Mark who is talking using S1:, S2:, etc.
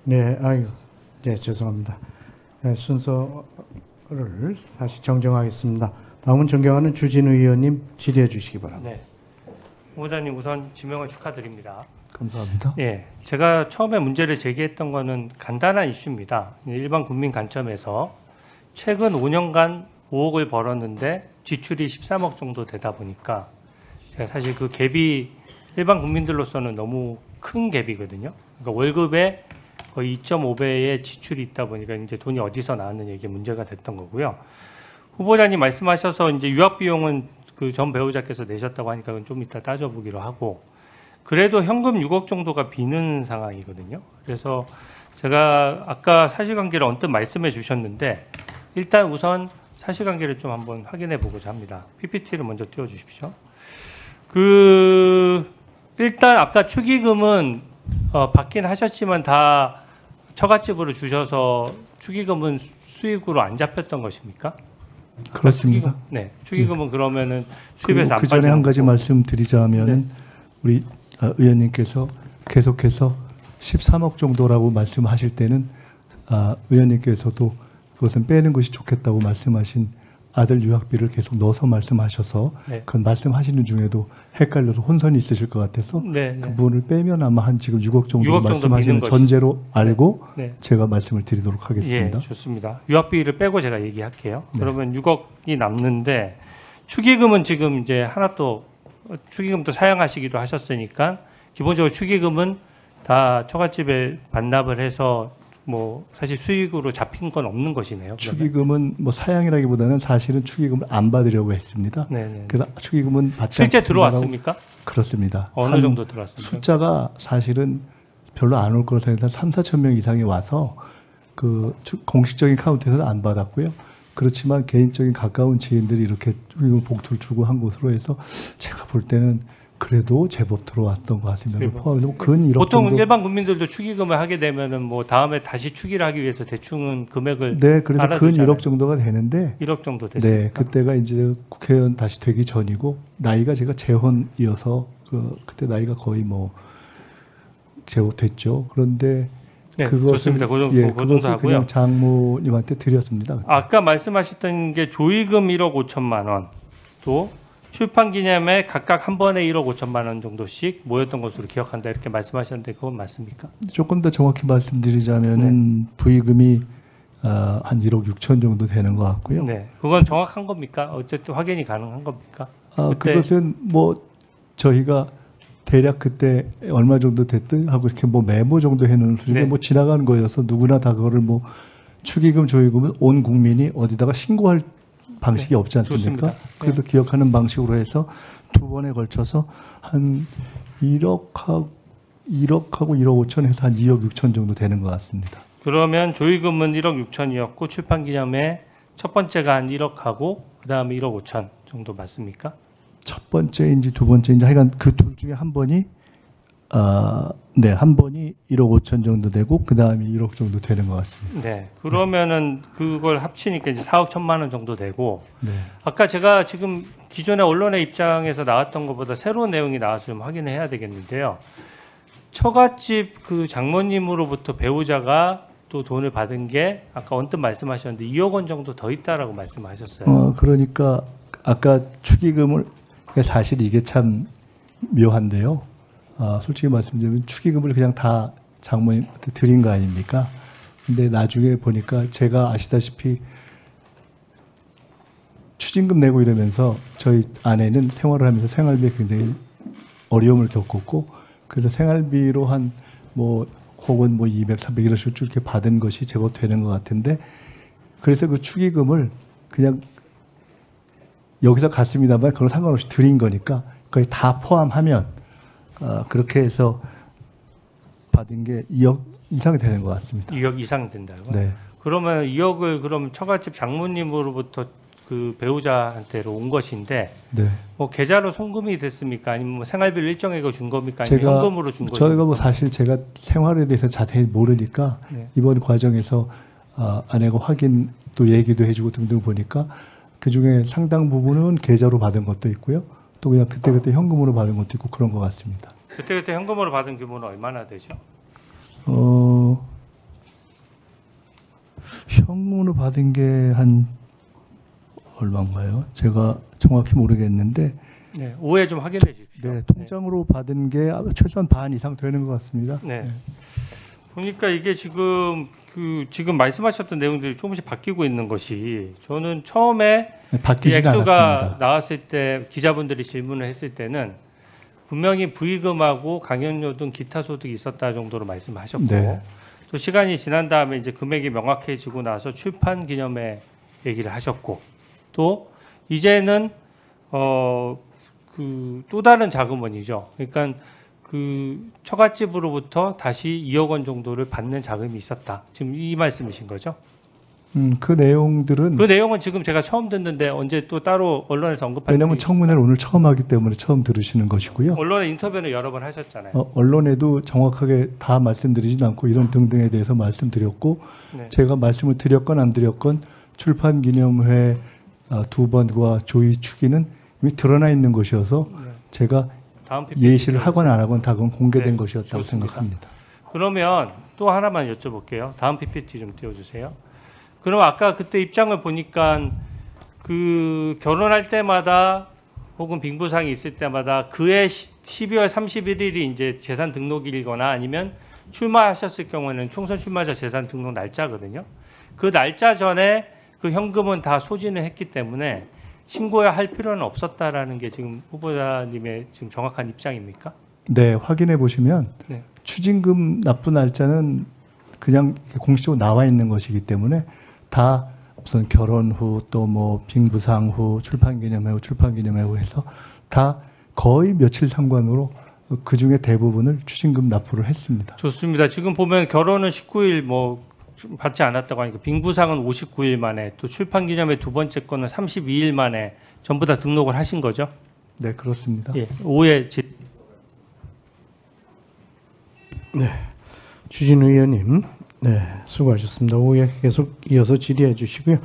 S1: 네, 아유, 네, 죄송합니다. 네, 순서를 다시 정정하겠습니다. 다음은 존경하는 주진우 의원님 질의해 주시기 바랍니다.
S2: 네, 후보자님 우선 지명을 축하드립니다.
S3: 감사합니다.
S2: 예, 제가 처음에 문제를 제기했던 거는 간단한 이슈입니다. 일반 국민 관점에서 최근 5년간 5억을 벌었는데 지출이 13억 정도 되다 보니까 제가 사실 그 갭이 일반 국민들로서는 너무 큰 갭이거든요. 그러니까 월급에 거의 2.5배의 지출이 있다 보니까 이제 돈이 어디서 나왔느냐 이게 문제가 됐던 거고요. 후보자님 말씀하셔서 이제 유학 비용은 그 전 배우자께서 내셨다고 하니까 그건 좀 이따 따져보기로 하고, 그래도 현금 6억 정도가 비는 상황이거든요. 그래서 제가 아까 사실관계를 언뜻 말씀해 주셨는데 일단 우선 사실관계를 좀 한번 확인해 보고자 합니다. PPT를 먼저 띄워주십시오. 일단 아까 축의금은 받긴 하셨지만 다 처갓집으로 주셔서 축의금은 수익으로 안 잡혔던 것입니까?
S3: 그렇습니다.
S2: 네, 축의금은 그러면은 수입에서 안
S3: 그 전에 한 가지 말씀드리자면은
S2: 네.
S3: 우리 의원님께서 계속해서 13억 정도라고 말씀하실 때는 의원님께서도 그것은 빼는 것이 좋겠다고 말씀하신 아들 유학비를 계속 넣어서 말씀하셔서
S2: 네.
S3: 그건 말씀하시는 중에도 헷갈려서 혼선이 있으실 것 같아서
S2: 네,
S3: 그 부분을 빼면 아마 한 지금 6억 정도
S2: 6억
S3: 말씀하시는 전제로 알고
S2: 네.
S3: 제가 말씀을 드리도록 하겠습니다.
S2: 예, 좋습니다. 유학비를 빼고 제가 얘기할게요.
S3: 네.
S2: 그러면 6억이 남는데 축의금은 지금 이제 하나 또 축의금도 사용하시기도 하셨으니까 기본적으로 축의금은 다 처갓집에 반납을 해서 뭐 사실 수익으로 잡힌 건 없는 것이네요. 그러면.
S3: 축의금은 뭐 사양이라기보다는 사실은 축의금을 안 받으려고 했습니다.
S2: 네네.
S3: 그래서 축의금은 받지
S2: 실제
S3: 않습니다라고-
S2: 들어왔습니까?
S3: 그렇습니다.
S2: 어느 정도 들어왔습니까?
S3: 숫자가 사실은 별로 안 올 거로 생각해서 3, 4천 명 이상이 와서 그 공식적인 카운트에서는 안 받았고요. 그렇지만 개인적인 가까운 지인들이 이렇게 축의금 봉투를 주고 한 것으로 해서 제가 볼 때는 그래도 제법 들어왔던 것 같습니다. 포함해서 근 1억
S2: 보통
S3: 정도.
S2: 일반 국민들도 축의금을 하게 되면은 뭐 다음에 다시 축의를 하기 위해서 대충은 금액을
S3: 네, 그래서 근
S2: 알아두잖아요.
S3: 1억 정도가 되는데
S2: 1억 정도 됐습니까?
S3: 네, 그때가 이제 국회의원 다시 되기 전이고 나이가 제가 재혼이어서 그때 나이가 거의 뭐 됐죠. 그런데
S2: 네,
S3: 그것은
S2: 좋습니다.
S3: 그것을
S2: 고정사하고요.
S3: 그냥 장모님한테 드렸습니다.
S2: 아까 말씀하셨던 게 조의금 1억 5천만 원, 또 출판 기념에 각각 한 번에 1억 5천만 원 정도씩 모였던 것으로 기억한다 이렇게 말씀하셨는데 그건 맞습니까?
S3: 조금 더 정확히 말씀드리자면은 부의금이 한 1억 6천 정도 되는 것 같고요.
S2: 네, 그건 정확한 겁니까? 어쨌든 확인이 가능한 겁니까? 그때-
S3: 그것은 뭐 저희가 대략 그때 얼마 정도 됐든 하고 이렇게 뭐 메모 정도 해놓은 수준에
S2: 네.
S3: 뭐 지나가는 거여서 누구나 다 그거를 뭐 축의금 조의금은 온 국민이 어디다가 신고할 방식이 없지 않습니까?
S2: 좋습니다.
S3: 그래서 기억하는 방식으로 해서 두 번에 걸쳐서 한 1억하고 1억 5천 해서 한 2억 6천 정도 되는 것 같습니다.
S2: 그러면 조의금은 1억 6천이었고 출판 기념에 첫 번째가 한 1억하고 그 다음에 1억 5천 정도 맞습니까?
S3: 첫 번째인지 두 번째인지 하여간 그 둘 중에 한 번이 한 번이 1억 5천 정도 되고 그 다음이 1억 정도 되는 것 같습니다.
S2: 네, 그러면은 그걸 합치니까 이제 4억 1천만 원 정도 되고
S3: 네.
S2: 아까 제가 지금 기존의 언론의 입장에서 나왔던 것보다 새로운 내용이 나와서 좀 확인해야 되겠는데요. 처갓집 그 장모님으로부터 배우자가 또 돈을 받은 게 아까 언뜻 말씀하셨는데 2억 원 정도 더 있다라고 말씀하셨어요.
S3: 그러니까 아까 축의금을 사실 이게 참 묘한데요. 솔직히 말씀드리면 축의금을 그냥 다 장모님한테 드린 거 아닙니까? 근데 나중에 보니까 제가 아시다시피 추징금 내고 이러면서 저희 아내는 생활을 하면서 생활비에 굉장히 어려움을 겪었고 그래서 생활비로 한 뭐 혹은 뭐 200, 300 이런 식으로 쭉 이렇게 받은 것이 제법 되는 것 같은데 그래서 그 축의금을 그냥 여기서 갔습니다만 그걸 상관없이 드린 거니까 거의 다 포함하면 그렇게 해서 받은 게 2억 이상이 되는 것 같습니다.
S2: 2억 이상 된다고요?
S3: 네.
S2: 그러면 2억을 그럼 처갓집 장모님으로부터 그 배우자한테로 온 것인데
S3: 네.
S2: 뭐 계좌로 송금이 됐습니까? 아니면 뭐 생활비를 일정액을 준 겁니까? 아니면
S3: 제가
S2: 현금으로 준 겁니까?
S3: 저희가 뭐 사실 제가 생활에 대해서 자세히 모르니까
S2: 네.
S3: 이번 과정에서 아내가 확인 또 얘기도 해주고 등등 보니까 그 중에 상당 부분은 계좌로 받은 것도 있고요. 또 그냥 그때그때 현금으로 받은 것도 있고 그런 것 같습니다.
S2: 그때 현금으로 받은 규모는 얼마나 되죠?
S3: 청문을 받은 게 한 얼마인가요? 제가 정확히 모르겠는데
S2: 네, 오해 좀 확인해 주십시오.
S3: 네, 통장으로 받은 게 최소한 반 이상 되는 것 같습니다.
S2: 네. 보니까 이게 지금 지금 말씀하셨던 내용들이 조금씩 바뀌고 있는 것이 저는 처음에
S3: 네,
S2: 이
S3: 바뀌지는
S2: 액수가
S3: 않았습니다.
S2: 나왔을 때 기자분들이 질문을 했을 때는 분명히 부의금하고 강연료 등 기타 소득이 있었다 정도로 말씀하셨고
S3: 네.
S2: 또 시간이 지난 다음에 이제 금액이 명확해지고 나서 출판 기념회 얘기를 하셨고 또 이제는 또 다른 자금원이죠. 그러니까 그 처갓집으로부터 다시 2억 원 정도를 받는 자금이 있었다. 지금 이 말씀이신 거죠?
S3: 그 내용들은
S2: 그 내용은 지금 제가 처음 듣는데 언제 또 따로 언론에서 언급한
S3: 왜냐하면
S2: 적이
S3: 청문회를 오늘 처음 하기 때문에 처음 들으시는 것이고요.
S2: 언론에 인터뷰는 여러 번 하셨잖아요.
S3: 언론에도 정확하게 다 말씀드리지는 않고 이런 등등에 대해서 말씀드렸고
S2: 네.
S3: 제가 말씀을 드렸건 안 드렸건 출판기념회 2번과 조의 추기는 이미 드러나 있는 것이어서
S2: 네.
S3: 제가
S2: 다음 PPT
S3: 예시를 하건 안 하건 다 그건 공개된
S2: 네,
S3: 것이었다고
S2: 좋습니다.
S3: 생각합니다.
S2: 그러면 또 하나만 여쭤볼게요. 다음 PPT 좀 띄워주세요. 그럼 아까 그때 입장을 보니까 그 결혼할 때마다 혹은 빙부상이 있을 때마다 그해 12월 31일이 이제 재산 등록일이거나 아니면 출마하셨을 경우에는 총선 출마자 재산 등록 날짜거든요. 그 날짜 전에 그 현금은 다 소진을 했기 때문에 신고해야 할 필요는 없었다라는 게 지금 후보자님의 지금 정확한 입장입니까?
S3: 네, 확인해 보시면
S2: 네.
S3: 추징금 납부 날짜는 그냥 공식적으로 나와 있는 것이기 때문에 다 무슨 결혼 후 또 뭐 빙부상 후 출판기념회 후 출판기념회 후 해서 다 거의 며칠 상관으로 그 중에 대부분을 추징금 납부를 했습니다.
S2: 좋습니다. 지금 보면 결혼은 19일 뭐 받지 않았다고 하니까 빙부상은 59일 만에 또 출판기념회 두 번째 거는 32일 만에 전부 다 등록을 하신 거죠?
S3: 네, 그렇습니다.
S2: 예. 오해
S1: 주진우 의원님, 네, 수고하셨습니다. 오후에 계속 이어서 질의해 주시고요.